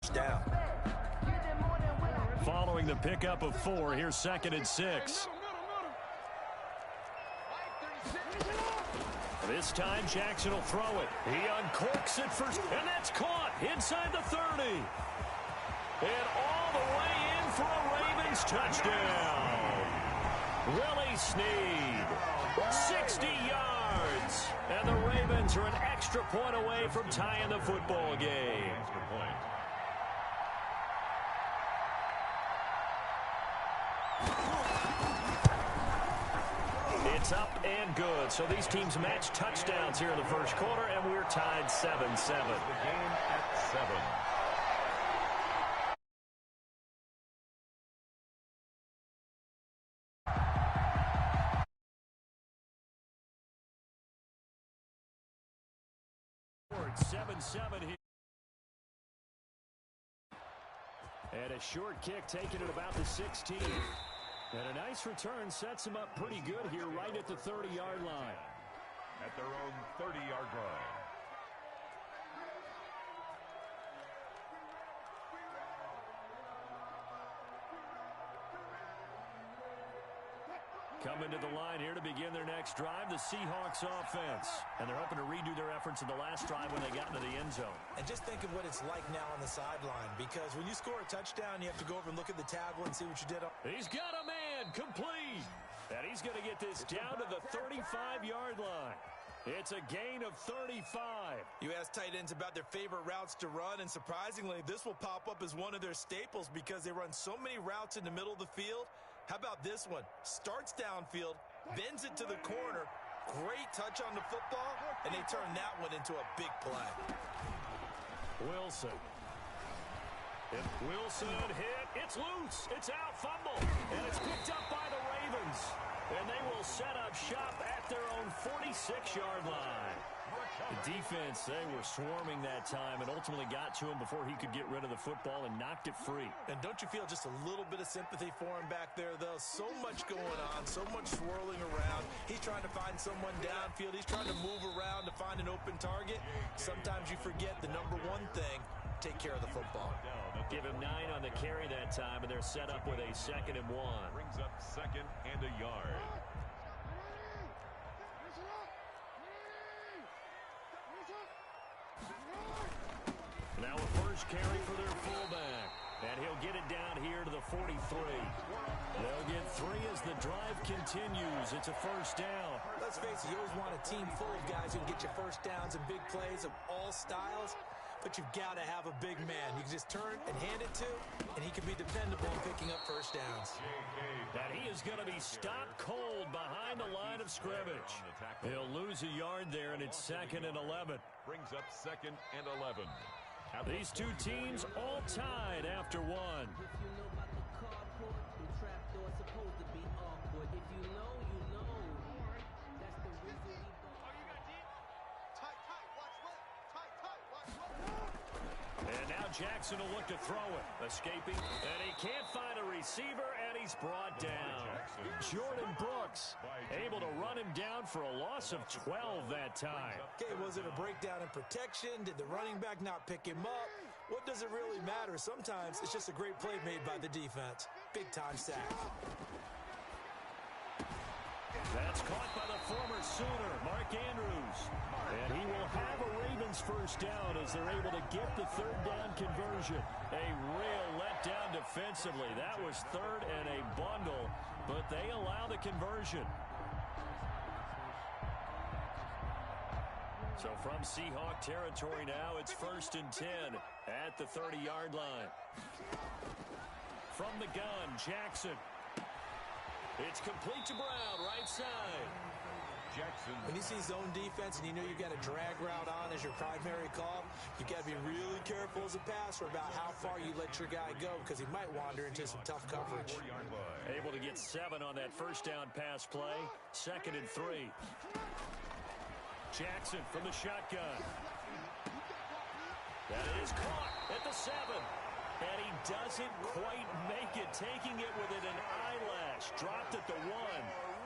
down. Following the pickup of 4, here's 2nd and 6. This time, Jackson will throw it. He uncorks it first, and that's caught inside the 30. And all the way in for a Ravens touchdown. Willie Snead, 60 yards. And the Ravens are an extra point away from tying the football game. Extra point. It's up and good. So these teams match touchdowns here in the first quarter, and we're tied 7-7. The game at 7. And a short kick taken at about the 16. And a nice return sets him up pretty good here right at the 30-yard line. At their own 30-yard line. Coming to the line here to begin their next drive, the Seahawks offense. And they're hoping to redo their efforts in the last drive when they got into the end zone. And just think of what it's like now on the sideline, because when you score a touchdown, you have to go over and look at the tablet and see what you did. He's got a man complete. And he's going to get this down to the 35-yard line. It's a gain of 35. You ask tight ends about their favorite routes to run, and surprisingly, this will pop up as one of their staples because they run so many routes in the middle of the field. How about this one? Starts downfield, bends it to the corner. Great touch on the football, and they turn that one into a big play. Wilson. If Wilson hit, it's loose. It's out, fumble. And it's picked up by the Ravens. And they will set up shop at their own 46-yard line. The defense, they were swarming that time and ultimately got to him before he could get rid of the football and knocked it free. And don't you feel just a little bit of sympathy for him back there, though? So much going on, so much swirling around. He's trying to find someone downfield. He's trying to move around to find an open target. Sometimes you forget the number one thing, take care of the football. Give him 9 on the carry that time, and they're set up with a 2nd and 1. Brings up 2nd and a yard. Now a first carry for their fullback. And he'll get it down here to the 43. They'll get 3 as the drive continues. It's a first down. Let's face it, you always want a team full of guys who can get you first downs and big plays of all styles. But you've got to have a big man you can just turn and hand it to, and he can be dependable in picking up first downs. And he is going to be stopped cold behind the line of scrimmage. He'll lose a yard there, and it's 2nd and 11. Brings up 2nd and 11. These two teams all tied after 1. And now Jackson will look to throw it. Escaping. And he can't find a receiver, and he's brought down. Jordan Brooks able to run him down for a loss of 12 that time. Okay, was it a breakdown in protection? Did the running back not pick him up? What does it really matter? Sometimes it's just a great play made by the defense. Big-time sack. That's caught by the former Sooner, Mark Andrews. And he will have a Ravens first down as they're able to get the 3rd down conversion. A real letdown defensively. That was 3rd and a bundle, but they allow the conversion. So from Seahawk territory now, it's 1st and 10 at the 30-yard line. From the gun, Jackson. It's complete to Brown, right side. Jackson. When you see zone defense and you know you've got a drag route on as your primary call, you've got to be really careful as a passer about how far you let your guy go because he might wander into some tough coverage. Able to get 7 on that first down pass play. 2nd and 3. Jackson from the shotgun. That is caught at the 7. And he doesn't quite make it, taking it within an eyelash. Dropped at the 1.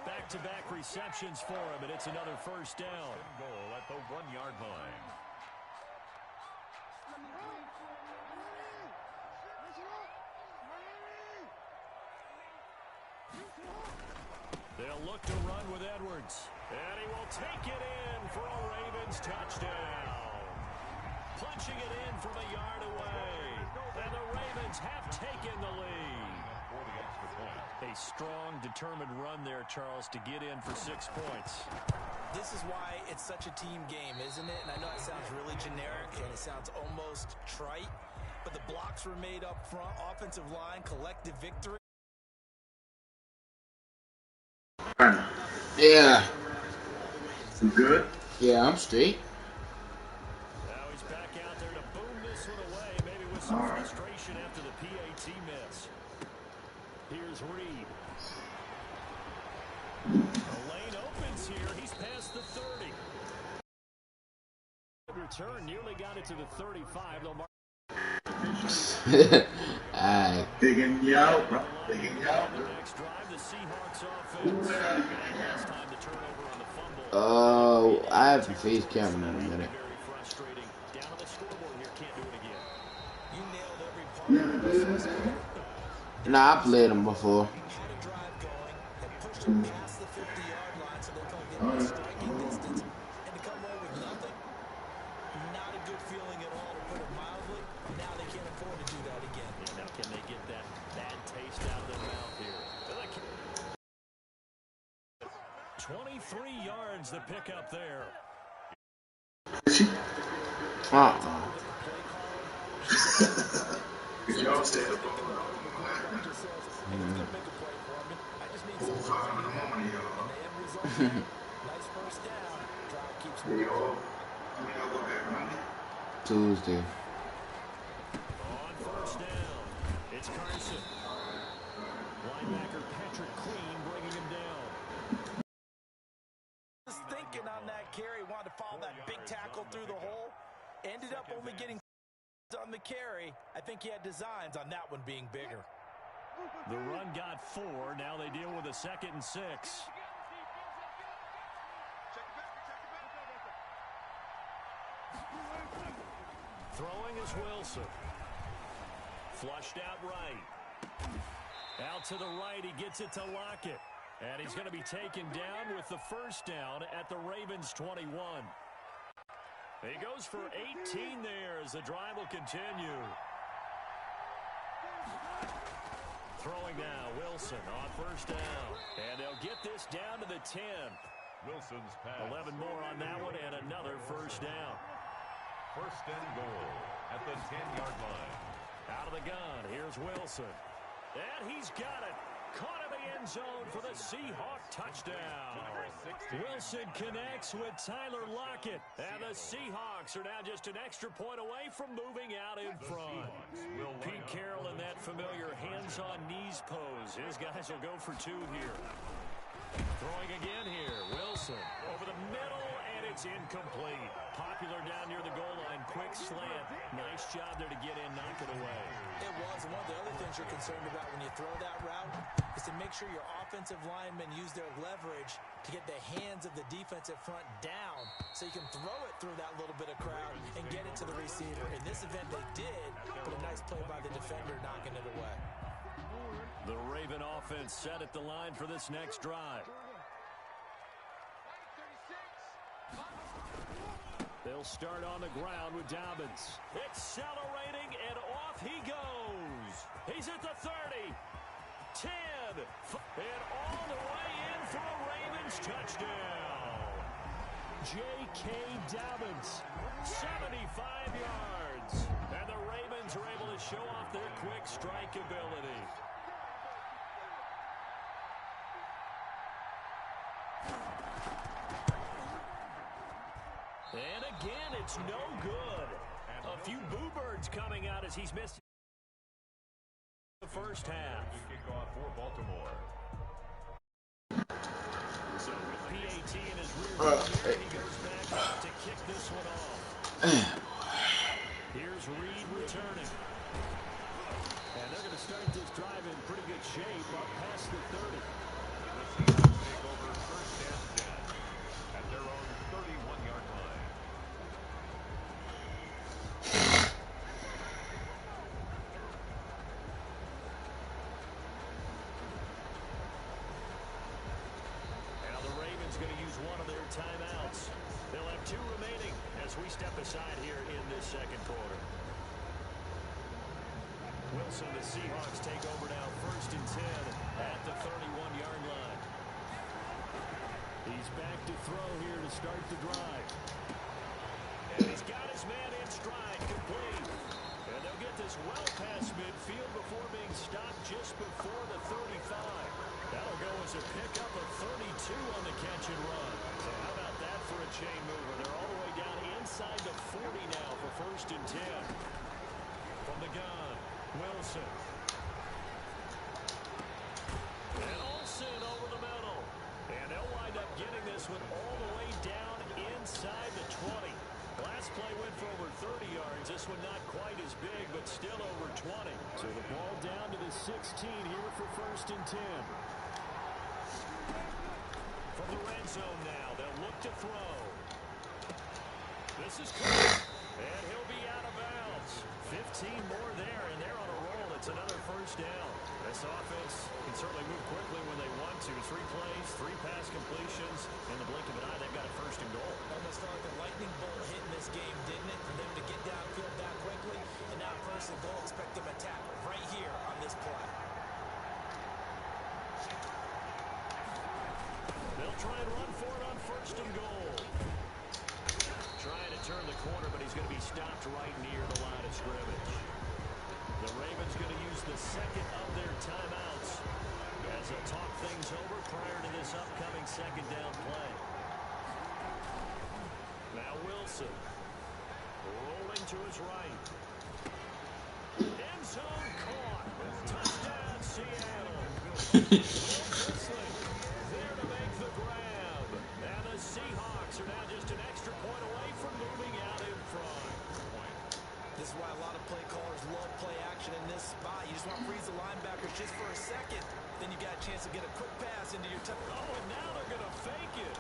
Back-to-back receptions for him, and it's another first down. Goal at the 1-yard line. They'll look to run with Edwards. And he will take it in for a Ravens touchdown. Punching it in from a yard away. And the Ravens have taken the lead. A strong, determined run there, Charles, to get in for 6 points. This is why it's such a team game, isn't it? And I know it sounds really generic and it sounds almost trite, but the blocks were made up front, offensive line, collective victory. Yeah. You good? Yeah, I'm straight. Now he's back out there to boom this one away, maybe with some frustration after the PAT miss. Here's Reed. The lane opens here. He's past the 30. Return nearly got it to the 35. They'll mark. Alright. Digging you out, bro. Digging you out. The next drive, the Seahawks offense. Last time the turnover on the fumble. Oh, I have to face cam in a minute. Very frustrating. Down on the scoreboard here, can't do it again. You nailed every part of the Nah, I played him before. Had a drive going and pushed them past the 50-yard line so they felt they were striking distance, and to come away with nothing, not a good feeling at all, to put it mildly. Now they can't afford to do that again. Now can they get that bad taste out of their mouth here? 23 yards the pick up there. Good job, State. Tuesday. On first down, it's Carson. Linebacker Patrick Queen bringing him down. Was thinking on that carry, wanted to follow that big tackle through the hole. Ended up only getting on the carry. I think he had designs on that one being bigger. The run got 4. Now they deal with a 2nd and 6. Throwing is Wilson. Flushed out right. Out to the right, he gets it to Lockett. And he's going to be taken down with the first down at the Ravens 21. He goes for 18 there as the drive will continue. Throwing now, Wilson on first down. And they'll get this down to the 10. Wilson's pass. 11 more on that one and another first down. First and goal at the 10-yard line. Out of the gun, here's Wilson. And he's got it. Caught in the end zone for the Seahawk touchdown. Wilson connects with Tyler Lockett. And the Seahawks are now just an extra point away from moving out in front. Pete Carroll in that familiar hands-on knees pose. His guys will go for 2 here. Throwing again here. Wilson over the middle, and it's incomplete. Popular down near the goal line. Quick slant. Nice job there to get in, knock it away. It was. And one of the other things you're concerned about when you throw that route is to make sure your offensive linemen use their leverage to get the hands of the defensive front down so you can throw it through that little bit of crowd and get it to the receiver. In this event, they did, but a nice play by the defender knocking it away. The Raven offense set at the line for this next drive. They'll start on the ground with Dobbins. Accelerating, and off he goes. He's at the 30, 10, and all the way in for a Ravens touchdown. J.K. Dobbins, 75 yards. And the Ravens are able to show off their quick strike ability. And again, it's no good. A few boo birds coming out as he's missed the first half. Kickoff for Baltimore. So with PAT in his rear view, he goes back to kick this one off. Here's Reed returning. And they're going to start this drive in pretty good shape up past the 30. The Seahawks take over first and 10 at their own 31-yard line. we step aside here in this second quarter. Wilson, the Seahawks take over now, 1st and 10 at the 31-yard line. He's back to throw here to start the drive. And he's got his man in stride, complete. And they'll get this well past midfield before being stopped just before the 35. That'll go as a pickup of 32 on the catch and run. So how about that for a chain mover? They're all the way down inside the 40 now for 1st and 10. From the gun, Wilson. And Olsen over the middle. And they'll wind up getting this one all the way down inside the 20. Last play went for over 30 yards. This one not quite as big, but still over 20. So the ball down to the 16 here for 1st and 10. From the red zone now, they'll look to throw. This is Cook, and he'll be out of bounds. 15 more there, and they're on a roll. It's another 1st down. This offense can certainly move quickly when they want to. 3 plays, 3 pass completions. In the blink of an eye, they've got a 1st and goal. Almost felt like a lightning bolt hitting this game, didn't it? For them to get downfield that quickly, and now 1st and goal, expect them to tackle right here on this play. They'll try and run for it on 1st and goal. Trying to turn the corner, but he's going to be stopped right near the line of scrimmage. The Ravens going to use the second of their timeouts as they'll talk things over prior to this upcoming 2nd down play. Now Wilson rolling to his right. End zone caught. Touchdown Seattle. Disley there to make the grab. And the Seahawks are now just an extra point away from moving out in front. This is why a lot of play callers love play action in this spot. You just want to freeze the linebackers just for a second. Then you got a chance to get a quick pass into your touch. Oh, and now they're going to fake it.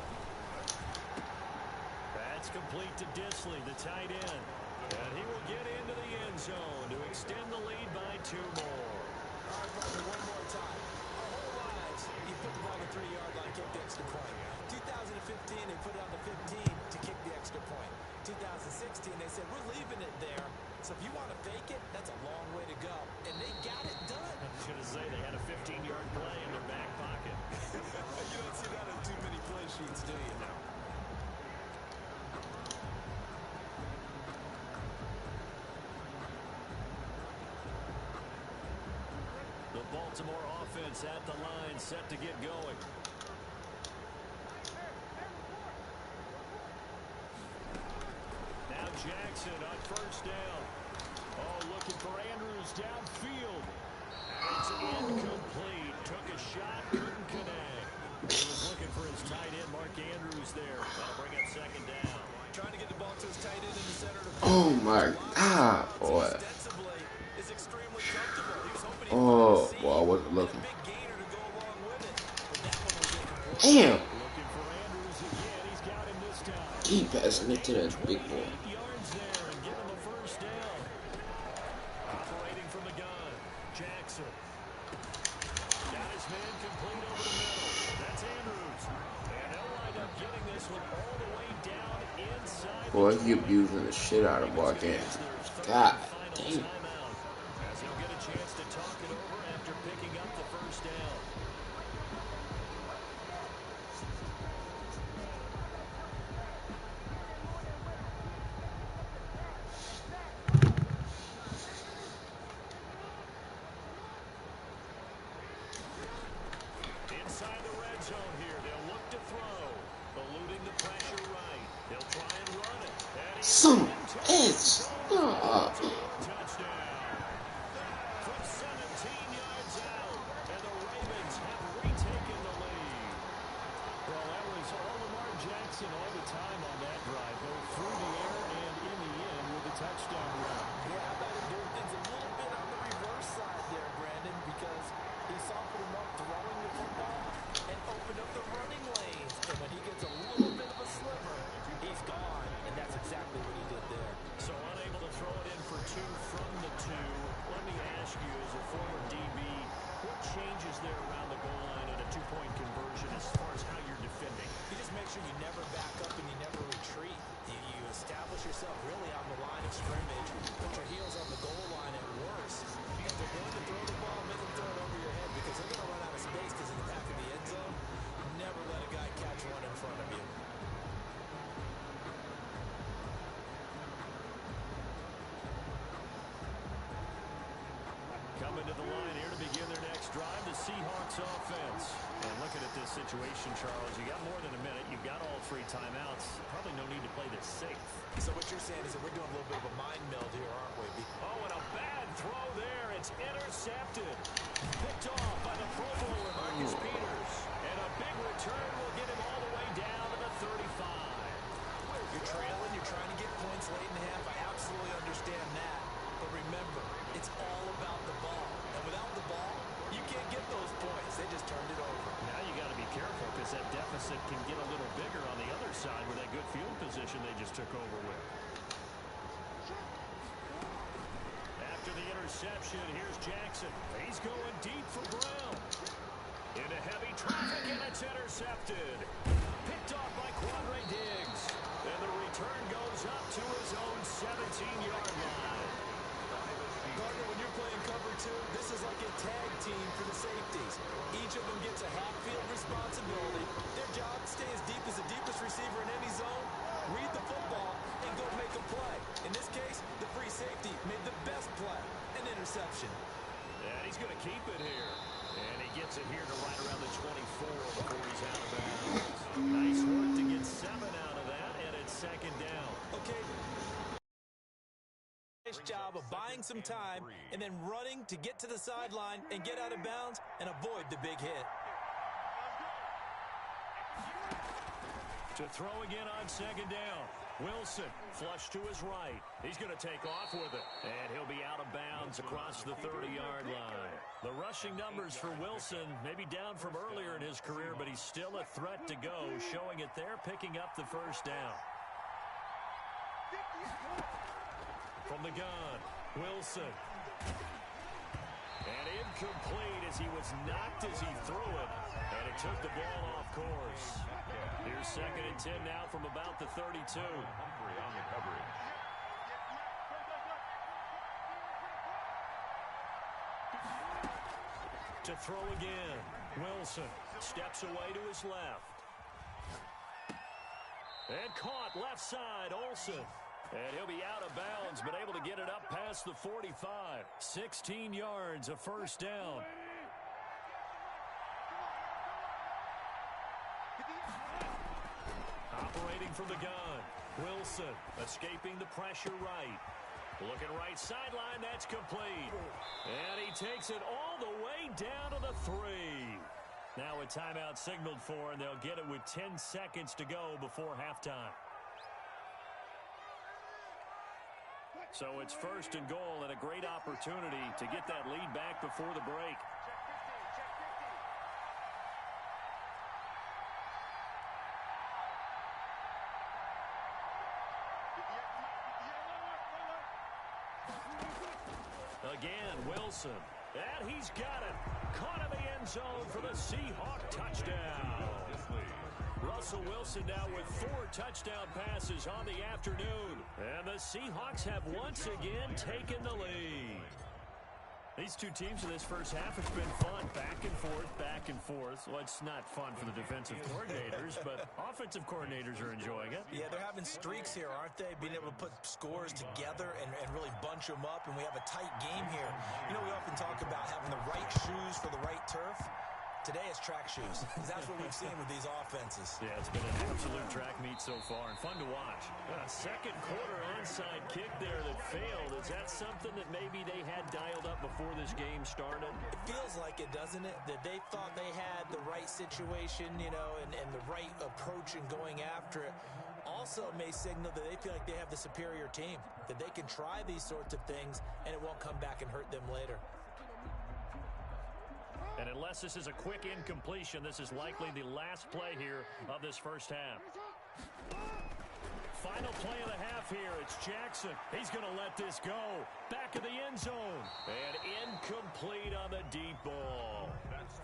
That's complete to Disley, the tight end. And he will get into the end zone to extend the lead by 2 more. All right, brother, one more time. Our whole lives, you put the ball on the 3-yard line, kick the extra point. 2015, they put it on the 15 to kick the extra point. 2016, they said, we're leaving it there. So if you want to fake it, that's a long way to go. And they got it done. I was going to say they had a 15-yard play in their back pocket. You don't see that on too many play sheets, do you now? The Baltimore offense at the line, set to get going. Now Jackson on 1st down. Oh, looking for Andrews downfield. It's incomplete. Took a shot, couldn't connect. He was looking for his tight end, Mark Andrews there. That'll bring up 2nd down. Trying to get the ball to his tight end in the center. Oh my God, boy. Is extremely comfortable. He was hoping Oh, boy, I wasn't looking. Damn. Looking for Andrews again. He's got him this time. Keep passing it to that big boy. 8 yards there and give him the 1st down. Operating from the gun, Jackson. Got his man complete over the middle. That's Andrews. And they'll wind up getting this one all the way down inside. Boy, you abusing the shit out of Mark Andrews. God damn. As he'll get a chance to talk it over after picking up the 1st down. Inside the red zone here, they'll look to throw. Eluding the pressure right. They'll try and run it. And he's Some into it's touchdown. From 17 yards out, and the Ravens have retaken the lead. Well, that was all Lamar Jackson all the time on that drive, both through the air and in the end with a touchdown run. Yeah, how about him doing things a little bit on the reverse side there, Brandon, because he softened him up throwing the football and opened up the running lanes. And when he gets a little bit of a sliver, he's gone. And that's exactly what he did there. So unable to throw it in for 2 from the 2. Let me ask you, as a former DB, what changes there around the goal line in a 2-point conversion as far as how you're defending? You just make sure you never back up and you never retreat. You establish yourself coming to the line here to begin their next drive, the Seahawks offense. And looking at this situation, Charles, you got more than a minute. You've got all 3 timeouts. Probably no need to play this safe. So what you're saying is that we're doing a little bit of a mind meld here, aren't we? Oh, and a bad throw there. It's intercepted. Picked off by the Pro Bowler, Marcus Peters. And a big return will get him all the way down to the 35. You're trailing, you're trying to get points late in the half. I absolutely understand that. But remember, it's all about the ball. And without the ball, you can't get those points. They just turned it over. Now you got to be careful because that deficit can get a little bigger on the other side with that good field position they just took over with. After the interception, here's Jackson. He's going deep for Brown. Into heavy traffic, and it's intercepted. Picked off by Quandre Diggs. And the return goes up to his own 17-yard line. Gardner, when you're playing cover 2, this is like a tag team for the safeties. Each of them gets a half-field responsibility. Their job, stay as deep as the deepest receiver in any zone, read the football, and go make a play. In this case, the free safety made the best play, an interception. And he's going to keep it here. And he gets it here to right around the 24 before he's out of bounds. Nice work to get 7 out of that, and it's second down. Okay. Nice job of buying some time and then running to get to the sideline and get out of bounds and avoid the big hit. To throw again on second down. Wilson, flush to his right. He's going to take off with it. And he'll be out of bounds across the 30-yard line. The rushing numbers for Wilson may be down from earlier in his career, but he's still a threat to go, showing it there, picking up the first down. From the gun, Wilson. And incomplete as he was knocked as he threw it. And it took the ball off course. Here's second and 10 now from about the 32. Humphrey on the coverage. To throw again. Wilson steps away to his left. And caught left side, Olsen. And he'll be out of bounds, but able to get it up past the 45. 16 yards, a first down. Operating from the gun. Wilson escaping the pressure right. Looking right sideline, that's complete. And he takes it all the way down to the 3. Now a timeout signaled for, and they'll get it with 10 seconds to go before halftime. So it's first and goal and a great opportunity to get that lead back before the break. Again, Wilson. And he's got it. Caught in the end zone for the Seahawk touchdown. Russell Wilson now with 4 touchdown passes on the afternoon. And the Seahawks have once again taken the lead. These two teams in this first half, it's been fun. Back and forth, back and forth. Well, it's not fun for the defensive coordinators, but offensive coordinators are enjoying it. Yeah, they're having streaks here, aren't they? Being able to put scores together and really bunch them up, and we have a tight game here. You know, we often talk about having the right shoes for the right turf. Today it's track shoes. That's what we've seen with these offenses. Yeah, it's been an absolute track meet so far and fun to watch. A second quarter onside kick there that failed. Is that something that maybe they had dialed up before this game started? It feels like it, doesn't it? That they thought they had the right situation, you know, and the right approach in going after it. Also may signal that they feel like they have the superior team, that they can try these sorts of things and it won't come back and hurt them later. And unless this is a quick incompletion, this is likely the last play here of this first half. Final play of the half here. It's Jackson. He's going to let this go. Back of the end zone. And incomplete on the deep ball.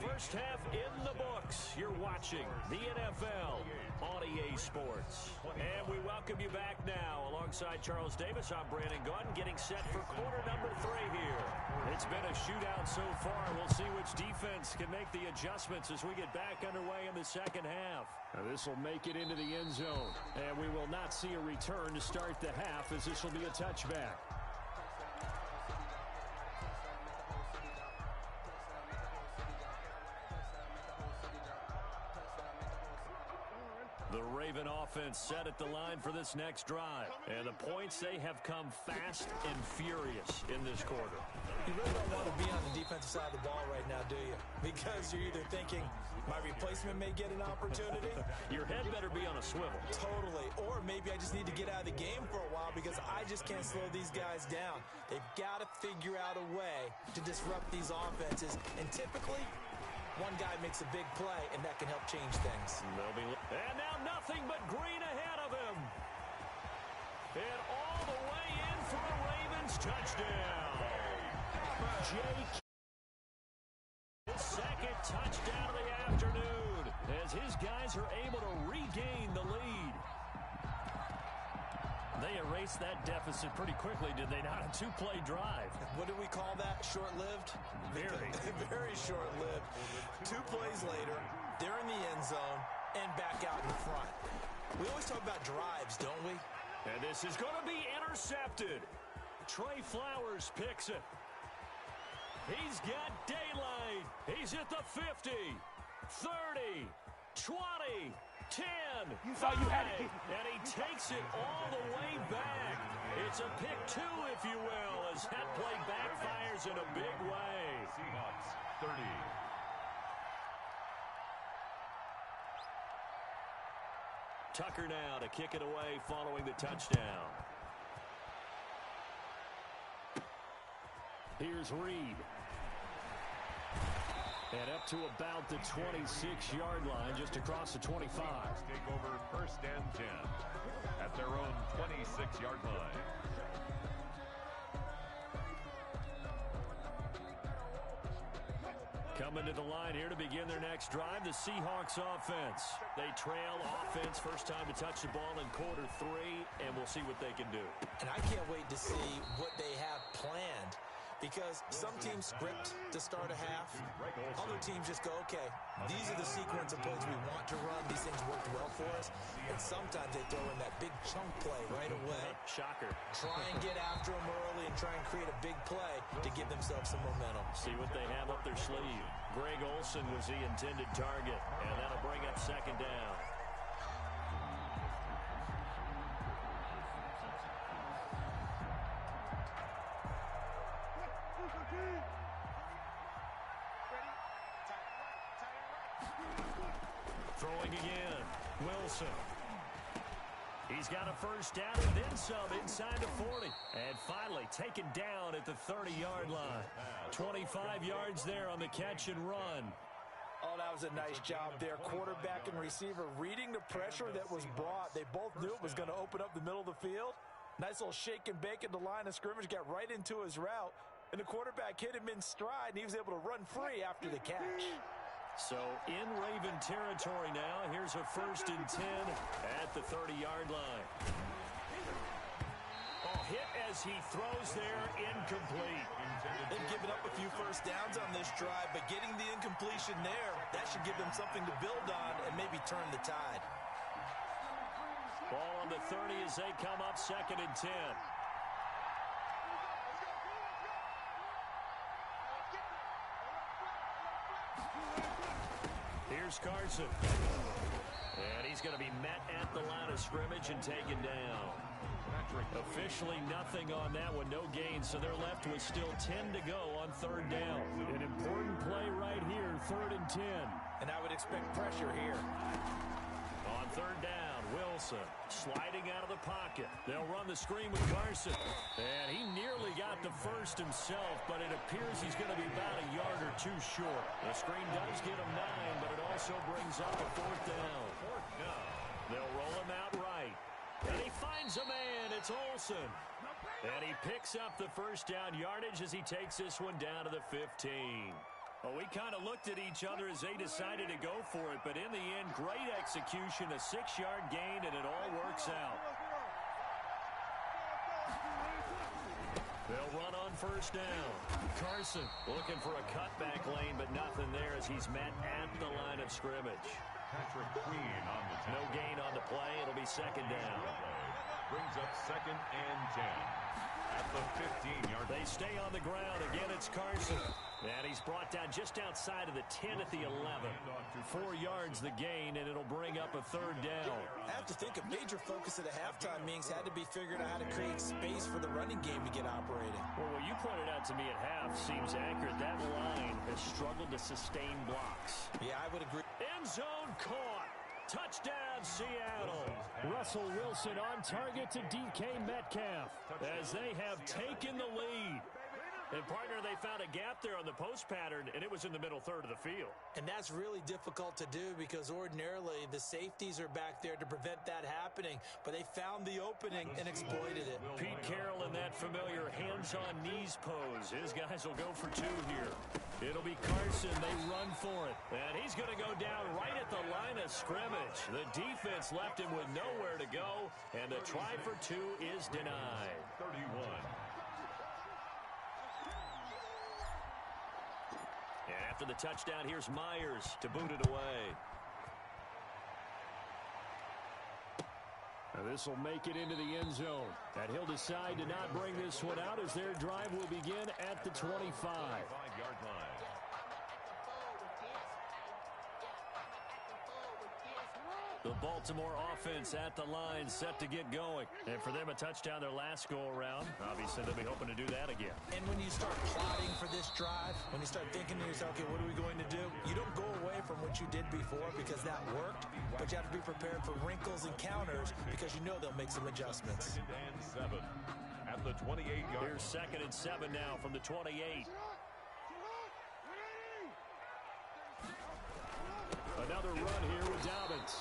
First half in the books. You're watching the NFL on EA Sports. And we welcome you back now. Alongside Charles Davis, I'm Brandon Gaudin, getting set for quarter number 3 here. It's been a shootout so far. We'll see which defense can make the adjustments as we get back underway in the second half. Now this will make it into the end zone. And we will not see a return to start the half, as this will be a touchback. The Raven offense set at the line for this next drive. And the points, they have come fast and furious in this quarter. You really don't want to be on the defensive side of the ball right now, do you? Because you're either thinking, my replacement may get an opportunity. Your head better be on a swivel. Totally. Or maybe I just need to get out of the game for a while because I just can't slow these guys down. They've got to figure out a way to disrupt these offenses. And typically, one guy makes a big play, and that can help change things. And now nothing but green ahead of him. And all the way in for a Ravens touchdown. Jake, his second touchdown of the afternoon as his guys are able to regain the lead. They erased that deficit pretty quickly, did they not? A two-play drive. What do we call that? Short-lived? Very. Very short-lived. 2 plays later, they're in the end zone and back out in front. We always talk about drives, don't we? And this is going to be intercepted. Trey Flowers picks it. He's got daylight. He's at the 50, 30, 20, 10, You thought you had it. and he takes it all the way back. It's a pick 2, if you will, as that play backfires in a big way. Seahawks 30. Tucker now to kick it away following the touchdown. Here's Reed. And up to about the 26-yard line, just across the 25. Take over first and 10 at their own 26-yard line. Coming to the line here to begin their next drive, the Seahawks offense. They trail offense, first time to touch the ball in quarter 3, and we'll see what they can do. And I can't wait to see what they have planned. Because some teams script to start a half. Other teams just go, okay, these are the sequence of plays we want to run. These things worked well for us. And sometimes they throw in that big chunk play right away. Shocker. Try and get after them early and try and create a big play to give themselves some momentum. See what they have up their sleeve. Greg Olsen was the intended target, and that'll bring up second down. Throwing again, Wilson. He's got a first down and then some inside the 40. And finally taken down at the 30-yard line. 25 yards there on the catch and run. Oh, that was a nice job there. Quarterback and receiver reading the pressure that was brought. They both knew it was going to open up the middle of the field. Nice little shake and bake at the line of scrimmage, got right into his route. And the quarterback hit him in stride, and he was able to run free after the catch. So in Raven territory now, here's a first and 10 at the 30-yard line. Oh, hit as he throws there, incomplete. They've given up a few first downs on this drive, but getting the incompletion there, that should give them something to build on and maybe turn the tide. Ball on the 30 as they come up second and 10. Here's Carson. And he's going to be met at the line of scrimmage and taken down. Officially nothing on that one, no gain, so they're left with still 10 to go on third down. An important play right here, third and 10. And I would expect pressure here. On third down, Wilson sliding out of the pocket. They'll run the screen with Carson. And he nearly got the first himself, but it appears he's going to be about a yard or two short. The screen does get him 9, but it also brings up a fourth down. They'll roll him out right. And he finds a man. It's Olsen. And he picks up the first down yardage as he takes this one down to the 15. Well, we kind of looked at each other as they decided to go for it, but in the end, great execution, a 6-yard gain, and it all works out. They'll run on first down. Carson looking for a cutback lane, but nothing there as he's met at the line of scrimmage. Patrick Queen on the No gain on the play. It'll be second down. brings up second and 10 at the 15-yard line. They stay on the ground. Again, it's Carson. And he's brought down just outside of the 10 at the 11. 4 yards the gain, and it'll bring up a third down. I have to think a major focus at a halftime means had to be figuring out how to create space for the running game to get operating. Well, what you pointed out to me at half seems accurate. That line has struggled to sustain blocks. Yeah, I would agree. End zone caught. Touchdown, Seattle. Russell Wilson on target to DK Metcalf as they have taken the lead. And, partner, they found a gap there on the post pattern, and it was in the middle third of the field. And that's really difficult to do because ordinarily the safeties are back there to prevent that happening. But they found the opening and exploited it. Pete Carroll in that familiar hands-on-knees pose. His guys will go for 2 here. It'll be Carson. They run for it. And he's going to go down right at the line of scrimmage. The defense left him with nowhere to go, and the try for 2 is denied. 31. And after the touchdown, here's Myers to boot it away. This will make it into the end zone. And he'll decide to not bring this one out as their drive will begin at the 25. 5-yard line. The Baltimore offense at the line, set to get going. And for them, a touchdown their last go-around. Obviously, they'll be hoping to do that again. And when you start plotting for this drive, when you start thinking to yourself, okay, what are we going to do? You don't go away from what you did before because that worked, but you have to be prepared for wrinkles and counters because you know they'll make some adjustments. 2nd and 7 at the 28-yard. Here's 2nd and 7 now from the 28. Another run here with Dobbins.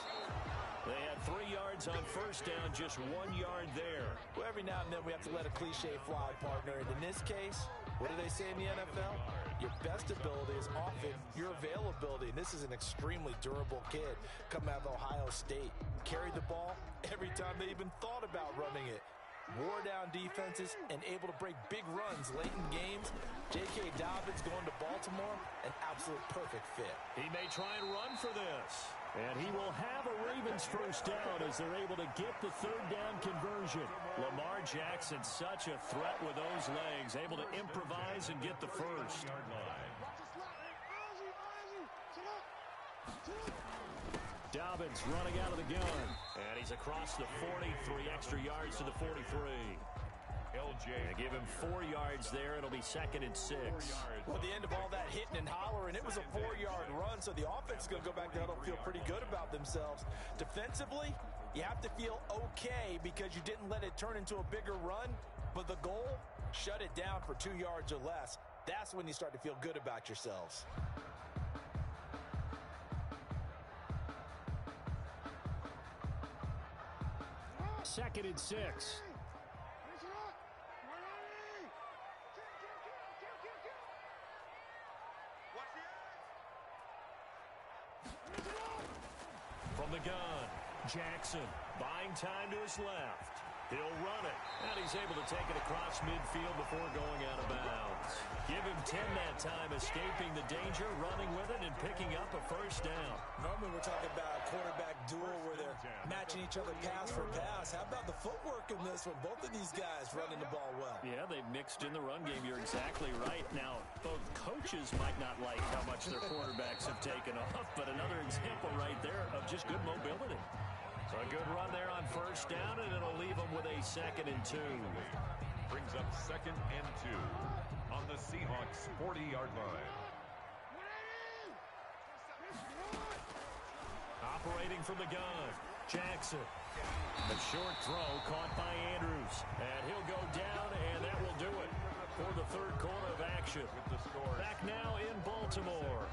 They had 3 yards on first down, just 1 yard there. Well, every now and then we have to let a cliche fly, partner. And in this case, what do they say in the NFL? Your best ability is often your availability. And this is an extremely durable kid coming out of Ohio State. Carried the ball every time they even thought about running it. Wore down defenses and able to break big runs late in games. J.K. Dobbins going to Baltimore, an absolute perfect fit. He may try and run for this. And he will have a Ravens first down as they're able to get the third down conversion. Lamar Jackson, such a threat with those legs, able to improvise and get the first. Dobbins running out of the gun. And he's across the 40, 3 extra yards to the 43. LJ. They give him 4 yards there. It'll be 2nd and 6. Well, at the end of all that hitting and hollering, it was a 4-yard run, so the offense is going to go back there and feel pretty good about themselves. Defensively, you have to feel okay because you didn't let it turn into a bigger run, but the goal, shut it down for 2 yards or less. That's when you start to feel good about yourselves. Second and 6. From the gun, Jackson buying time to his left. He'll run it, and he's able to take it across midfield before going out of bounds. Give him 10 that time, escaping the danger, running with it, and picking up a first down. Normally we're talking about a quarterback duel where they're matching each other pass for pass. How about the footwork in this one? Both of these guys running the ball well. Yeah, they've mixed in the run game. You're exactly right. Now, both coaches might not like how much their quarterbacks have taken off, but another example right there of just good mobility. So a good run there on first down, and it'll leave them with a 2nd and 2. Brings up 2nd and 2 on the Seahawks 40-yard line. Operating from the gun, Jackson. The short throw caught by Andrews. And he'll go down, and that will do it for the third quarter of action. Back now in Baltimore.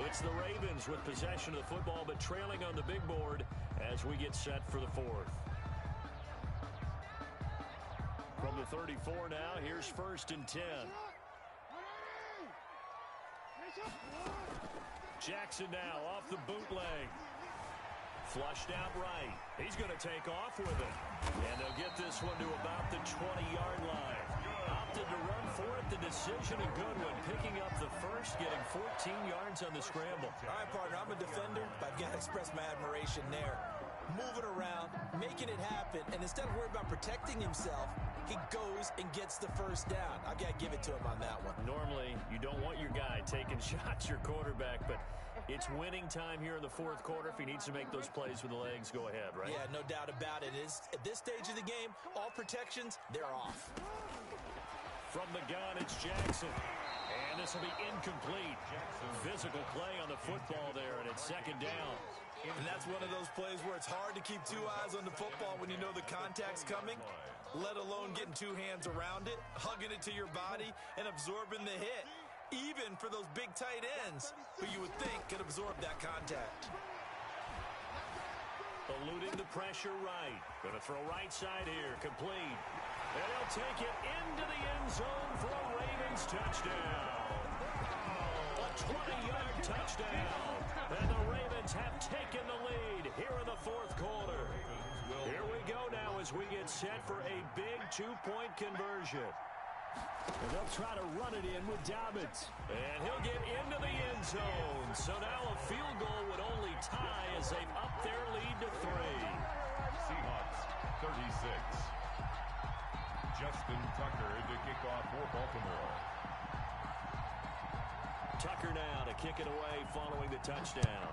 It's the Ravens with possession of the football, but trailing on the big board as we get set for the fourth. From the 34 now, here's 1st and 10. Jackson now off the bootleg. Flushed out right. He's going to take off with it. And they'll get this one to about the 20-yard line. Opted to run for it. The decision, a good one. Picking up the first, getting 14 yards on the scramble. All right, partner, I'm a defender, but I've got to express my admiration there. Moving around, making it happen, and instead of worrying about protecting himself, he goes and gets the first down. I got to give it to him on that one. Normally, you don't want your guy taking shots, your quarterback, but it's winning time here in the fourth quarter. If he needs to make those plays with the legs, go ahead, right? Yeah, no doubt about it. At this stage of the game, all protections, they're off. From the gun, it's Jackson. And this will be incomplete. Physical play on the football there, and it's second down. And that's one of those plays where it's hard to keep two eyes on the football when you know the contact's coming, let alone getting two hands around it, hugging it to your body, and absorbing the hit. Even for those big tight ends who you would think could absorb that contact. Eluding the pressure right. Going to throw right side here. Complete. And he'll take it into the end zone for a Ravens touchdown. A 20-yard touchdown. And the Ravens have taken the lead here in the fourth quarter. Here we go now as we get set for a big two-point conversion. And they'll try to run it in with Dobbins. And he'll get into the end zone. So now a field goal would only tie as they've upped their lead to 3. Seahawks 36. Justin Tucker to kick off for Baltimore. Tucker now to kick it away following the touchdown.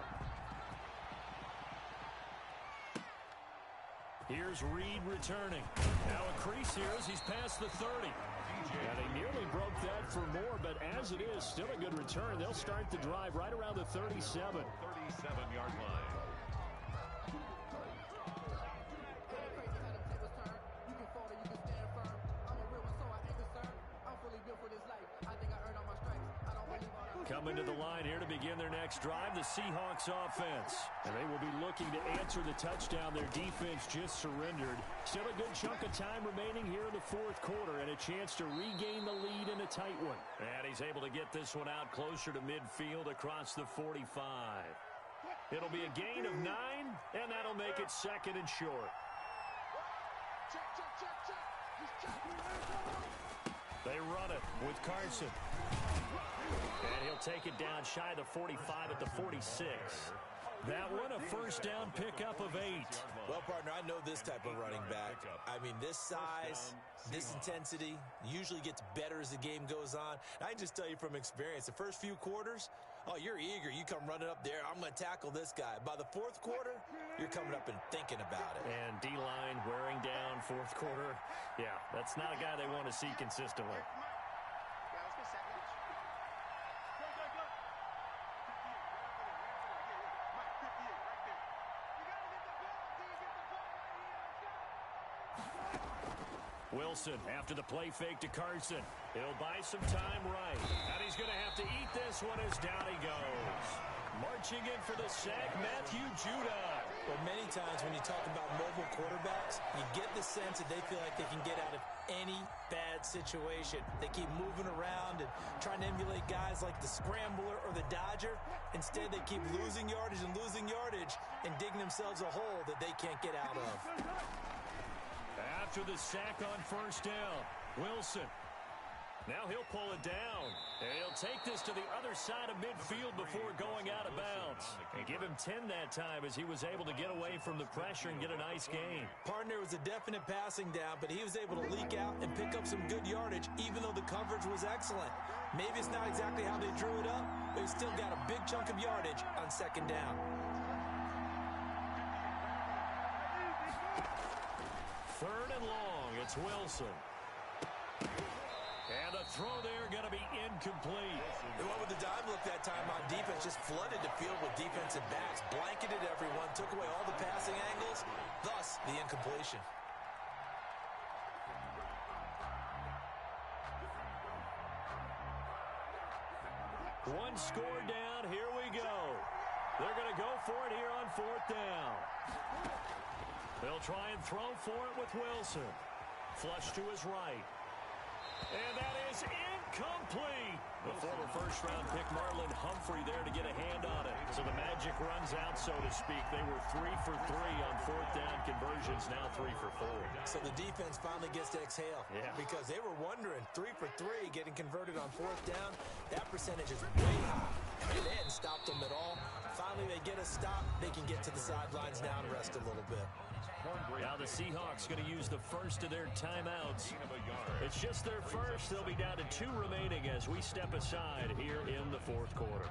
Here's Reed returning. Now a crease here as he's past the 30. And they nearly broke that for more, but as it is, still a good return. They'll start the drive right around the 37. 37-yard line. Coming to the line here to begin their next drive, the Seahawks offense. And they will be looking to answer the touchdown their defense just surrendered. Still a good chunk of time remaining here in the fourth quarter and a chance to regain the lead in a tight one. And he's able to get this one out closer to midfield across the 45. It'll be a gain of 9, and that'll make it second and short. They run it with Carson. And he'll take it down shy of the 45 at the 46. That one a first down pickup of 8. Well, partner, I know this type of running back. I mean, this size, this intensity usually gets better as the game goes on. I can just tell you from experience, the first few quarters, oh, you're eager. You come running up there. I'm going to tackle this guy. By the fourth quarter, you're coming up and thinking about it. And D-line wearing down fourth quarter. Yeah, that's not a guy they want to see consistently. Wilson after the play fake to Carson. He'll buy some time right. And he's going to have to eat this one as down he goes. Marching in for the sack, Matthew Judon. Well, many times when you talk about mobile quarterbacks, you get the sense that they feel like they can get out of any bad situation. They keep moving around and trying to emulate guys like the Scrambler or the Dodger. Instead, they keep losing yardage and digging themselves a hole that they can't get out of. After the sack on first down, Wilson. Now he'll pull it down. And he'll take this to the other side of midfield before going out of bounds. And give him 10 that time as he was able to get away from the pressure and get a nice gain. Partner was a definite passing down, but he was able to leak out and pick up some good yardage, even though the coverage was excellent. Maybe it's not exactly how they drew it up, but he still got a big chunk of yardage on second down. Third and long, it's Wilson. And the throw there going to be incomplete. They went with the dime look that time on defense, just flooded the field with defensive backs, blanketed everyone, took away all the passing angles, thus the incompletion. One score down, here we go. They're going to go for it here on fourth down. They'll try and throw for it with Wilson. Flush to his right. And that is incomplete. The former first-round pick Marlon Humphrey there to get a hand on it. So the magic runs out, so to speak. They were 3 for 3 on fourth down conversions, now 3 for 4. So the defense finally gets to exhale. Yeah. Because they were wondering, 3 for 3 getting converted on fourth down. That percentage is way high. And they hadn't stopped them at all. Finally, they get a stop. They can get to the sidelines now and rest a little bit. Now the Seahawks going to use the first of their timeouts. It's just their first. They'll be down to 2 remaining as we step aside here in the fourth quarter.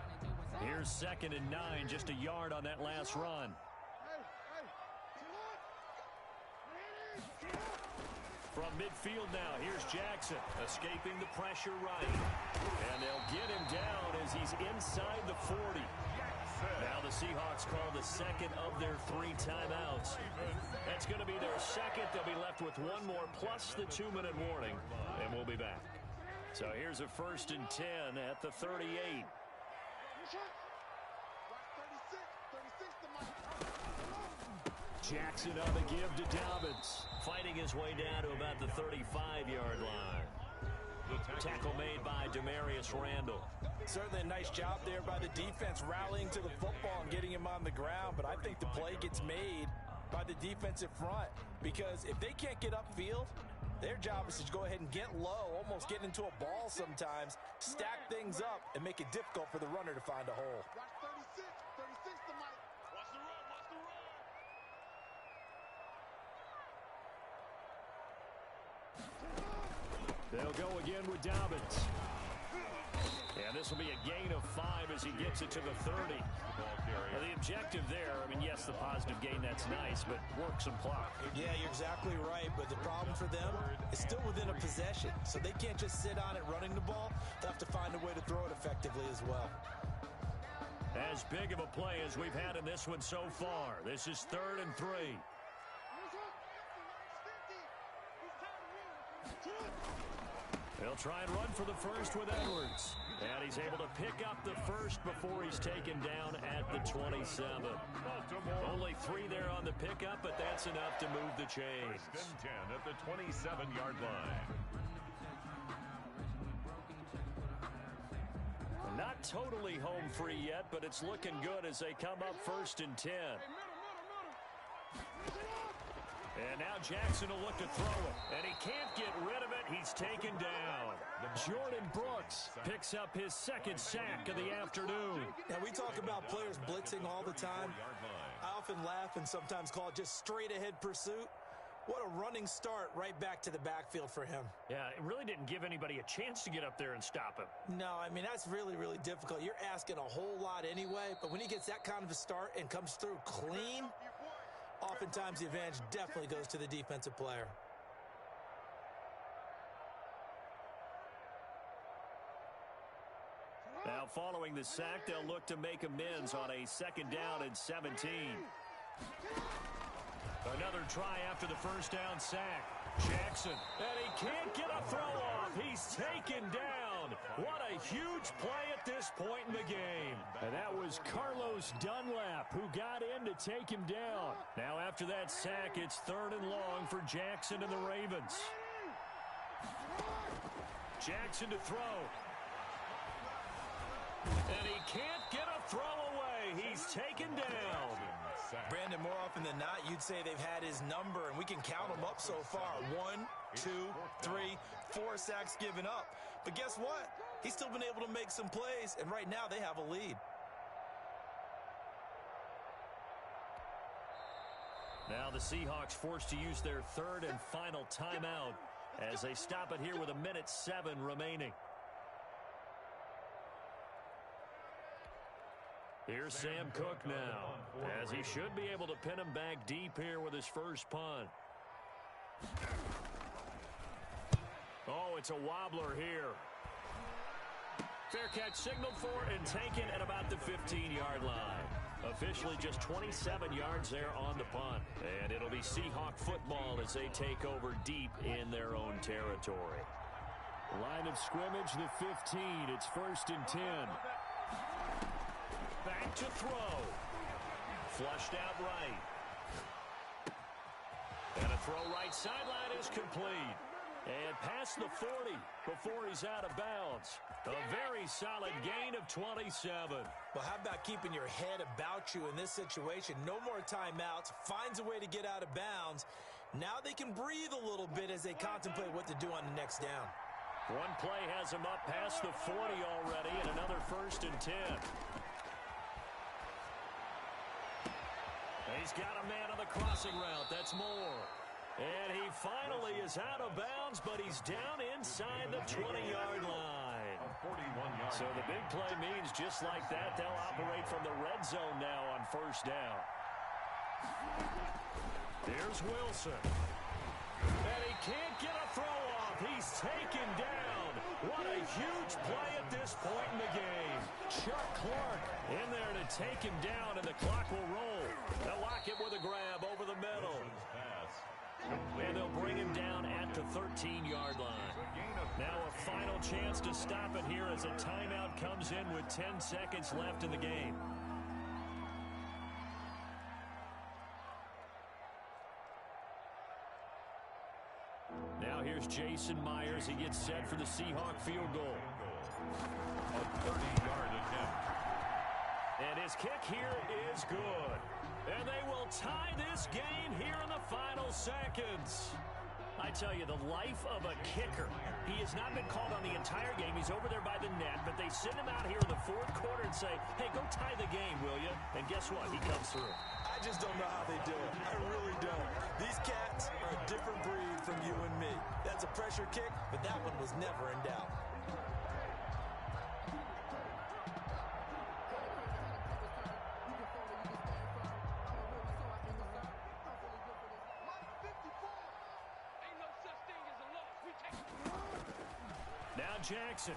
Here's 2nd and 9, just a yard on that last run. From midfield now, here's Jackson, escaping the pressure right. And they'll get him down as he's inside the 40. Now the Seahawks call the second of their 3 timeouts. That's going to be their second. They'll be left with 1 more plus the 2-minute warning, and we'll be back. So here's a 1st and 10 at the 38. Jackson on the give to Dobbins, fighting his way down to about the 35-yard line. Tackle made by Demarius Randall. Certainly a nice job there by the defense rallying to the football and getting him on the ground, but I think the play gets made by the defensive front because if they can't get upfield, their job is to go ahead and get low, almost get into a ball sometimes, stack things up, and make it difficult for the runner to find a hole. They'll go again with Dobbins. And this will be a gain of 5 as he gets it to the 30. Now the objective there, I mean, yes, the positive gain, that's nice, but work some clock. Yeah, you're exactly right, but the problem for them is still within a possession, so they can't just sit on it running the ball. They'll have to find a way to throw it effectively as well. As big of a play as we've had in this one so far. This is 3rd and 3. They'll try and run for the first with Edwards. And he's able to pick up the first before he's taken down at the 27. Only 3 there on the pickup, but that's enough to move the chains. 1st and 10 at the 27-yard line. Not totally home free yet, but it's looking good as they come up 1st and 10. And now Jackson will look to throw it. And he can't get rid of it. He's taken down. Jordan Brooks picks up his 2nd sack of the afternoon. Now, we talk about players blitzing all the time. I often laugh and sometimes call it just straight-ahead pursuit. What a running start right back to the backfield for him. Yeah, it really didn't give anybody a chance to get up there and stop him. No, I mean, that's really, really difficult. You're asking a whole lot anyway, but when he gets that kind of a start and comes through clean, oftentimes the advantage definitely goes to the defensive player. Now following the sack, they'll look to make amends on a 2nd down and 17. Another try after the 1st down sack. Jackson, and he can't get a throw off. He's taken down. What a huge play at this point in the game. And that was Carlos Dunlap who got in to take him down. Now after that sack, it's 3rd and long for Jackson and the Ravens. Jackson to throw. And he can't get a throw away. He's taken down. Brandon, more often than not, you'd say they've had his number, and we can count them up so far. 1, 2, 3, 4 sacks given up. But guess what? He's still been able to make some plays, and right now they have a lead. Now the Seahawks forced to use their 3rd and final timeout as they stop it here with 1:07 remaining. Here's Sam Cook now, as he should be able to pin him back deep here with his first punt. Oh, it's a wobbler here. Fair catch signaled for and taken at about the 15-yard line. Officially just 27 yards there on the punt. And it'll be Seahawk football as they take over deep in their own territory. Line of scrimmage, the 15. It's 1st and 10. Back to throw. Flushed out right. And a throw right sideline is complete. And past the 40 before he's out of bounds. A very solid gain of 27. Well, how about keeping your head about you in this situation? No more timeouts. Finds a way to get out of bounds. Now they can breathe a little bit as they contemplate what to do on the next down. One play has him up past the 40 already, and another 1st and 10. He's got a man on the crossing route. That's Moore. And he finally is out of bounds, but he's down inside the 20-yard line. So the big play means just like that, they'll operate from the red zone now on first down. Here's Wilson. And he can't get a throw off. He's taken down. What a huge play at this point in the game. Chuck Clark in there to take him down, and the clock will roll. They'll lock it with a grab over the middle. And they'll bring him down at the 13-yard line. Now a final chance to stop it here as a timeout comes in with 10 seconds left in the game. Now here's Jason Myers. He gets set for the Seahawk field goal. A 30-yard attempt. And his kick here is good. And they will tie this game here in the final seconds. I tell you, the life of a kicker. He has not been called on the entire game. He's over there by the net, but they send him out here in the fourth quarter and say, hey, go tie the game, will you? And guess what? He comes through. I just don't know how they do it. I really don't. These cats are a different breed from you and me. That's a pressure kick, but that one was never in doubt. Now Jackson.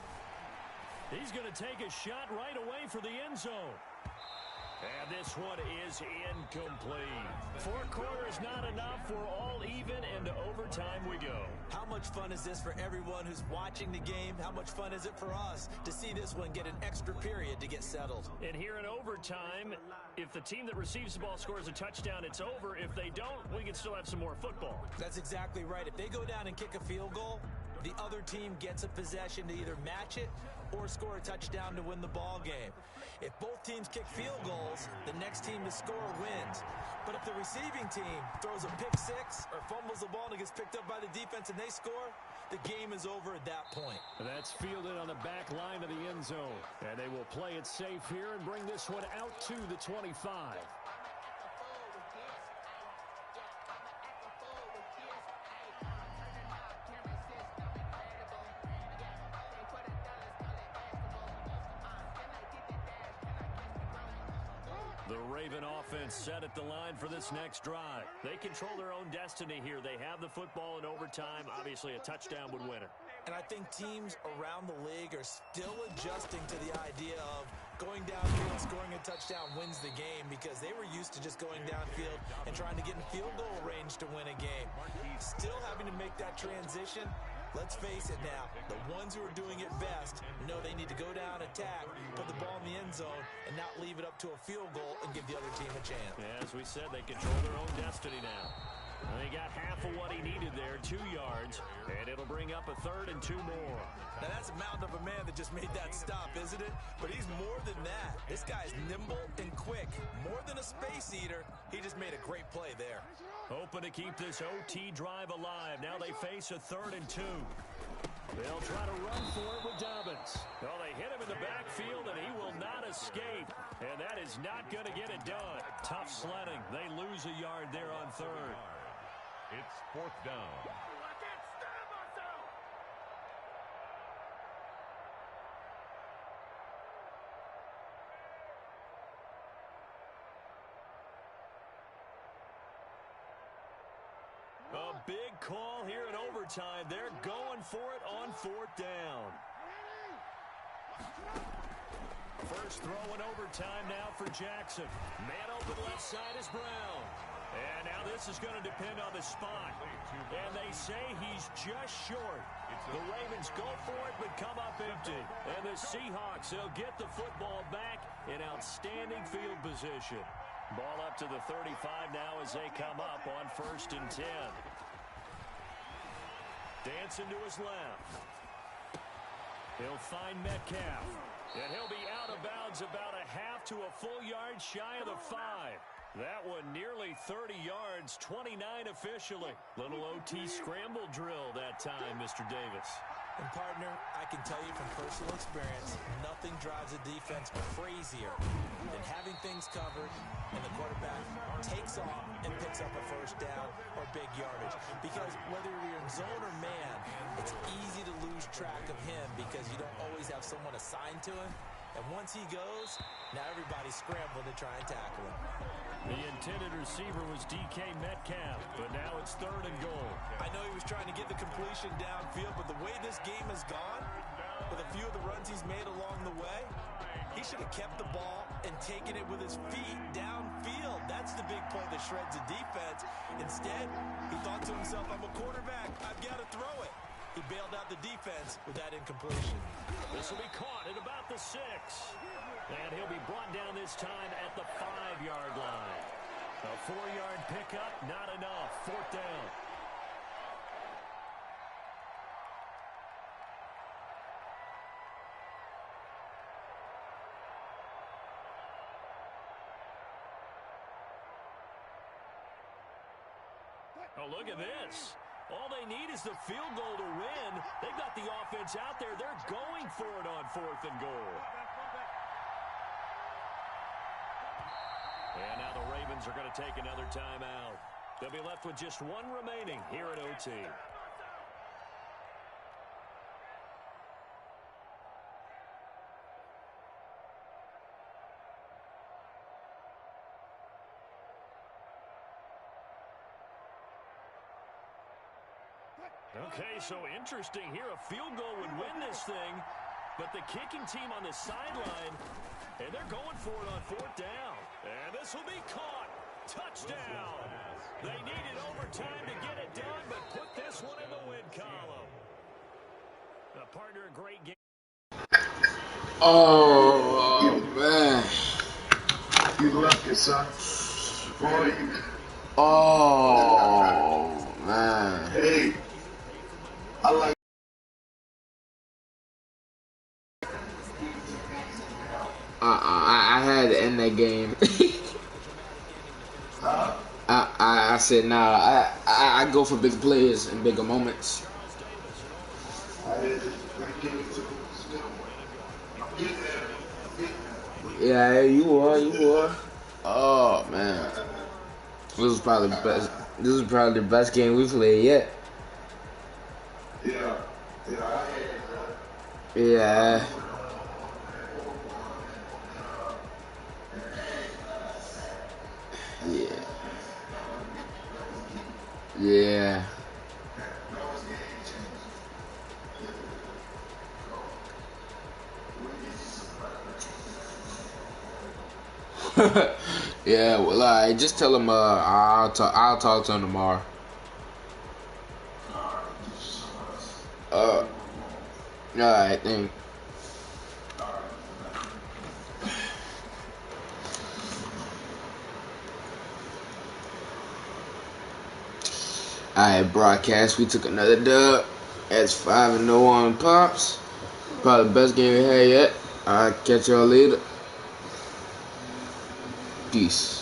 He's going to take a shot right away for the end zone. And this one is incomplete. Four quarters not enough. We're all even, and to overtime we go. How much fun is this for everyone who's watching the game? How much fun is it for us to see this one get an extra period to get settled? And here in overtime, if the team that receives the ball scores a touchdown, it's over. If they don't, we can still have some more football. That's exactly right. If they go down and kick a field goal, the other team gets a possession to either match it or score a touchdown to win the ball game. If both teams kick field goals, the next team to score wins. But if the receiving team throws a pick six or fumbles the ball and it gets picked up by the defense and they score, the game is over at that point. That's fielded on the back line of the end zone. And they will play it safe here and bring this one out to the 25. The Raven offense set at the line for this next drive. They control their own destiny here. They have the football in overtime. Obviously, a touchdown would win it. And I think teams around the league are still adjusting to the idea of going downfield and scoring a touchdown wins the game, because they were used to just going downfield and trying to get in field goal range to win a game. Still having to make that transition. Let's face it now, the ones who are doing it best know they need to go down, attack, put the ball in the end zone, and not leave it up to a field goal and give the other team a chance. Yeah, as we said, they control their own destiny now. And they got half of what he needed there, 2 yards, and it'll bring up a 3rd and 2 more. Now that's a mountain of a man that just made that stop, isn't it? But he's more than that. This guy's nimble and quick. More than a space eater, he just made a great play there. Hoping to keep this OT drive alive. Now they face a 3rd and 2. They'll try to run for it with Dobbins. Well, they hit him in the backfield, and he will not escape. And that is not going to get it done. Tough sledding. They lose a yard there on 3rd. It's 4th down. A big call here in overtime. They're going for it on 4th down. First throw in overtime now for Jackson. Man open left side is Brown. And now this is going to depend on the spot. And they say he's just short. The Ravens go for it but come up empty. And the Seahawks, they'll get the football back in outstanding field position. Ball up to the 35 now as they come up on 1st and 10. Dancing to his left. He'll find Metcalf. And he'll be out of bounds about a half to a full yard shy of the 5. That one nearly 30 yards, 29 officially. Little OT scramble drill that time, Mr. Davis. And partner, I can tell you from personal experience, nothing drives a defense crazier than having things covered and the quarterback takes off and picks up a first down or big yardage. Because whether you're in zone or man, it's easy to lose track of him because you don't always have someone assigned to him. And once he goes, now everybody's scrambling to try and tackle him. The intended receiver was DK Metcalf, but now it's 3rd and goal. I know he was trying to get the completion downfield, but the way this game has gone, with a few of the runs he's made along the way, he should have kept the ball and taken it with his feet downfield. That's the big play that shreds the defense. Instead, he thought to himself, I'm a quarterback, I've got to throw it. He bailed out the defense with that incompletion. This will be caught at about the 6. And he'll be brought down this time at the 5-yard line. A 4-yard pickup, not enough. 4th down. Oh, look at this. All they need is the field goal to win. They've got the offense out there. They're going for it on 4th and goal. And now the Ravens are going to take another timeout. They'll be left with just one remaining here at OT. Okay, so interesting here. A field goal would win this thing, but the kicking team on the sideline, and they're going for it on 4th down. And this will be caught. Touchdown. They needed overtime to get it done, but put this one in the win column. A partner, a great game. Oh, man. You lucky, son. Boy, you... Oh, man. Hey, I like... I had to end that game. I said, nah, I go for big players and bigger moments. Yeah, you were. Oh, man. This was probably the best. This is probably the best game we played yet. Yeah. Yeah. Yeah. Yeah, well, just tell him I'll talk to him tomorrow. Alright, thanks. Alright, broadcast. We took another dub. That's 5-0 on Pops. Probably the best game we had yet. I'll catch y'all later. Peace.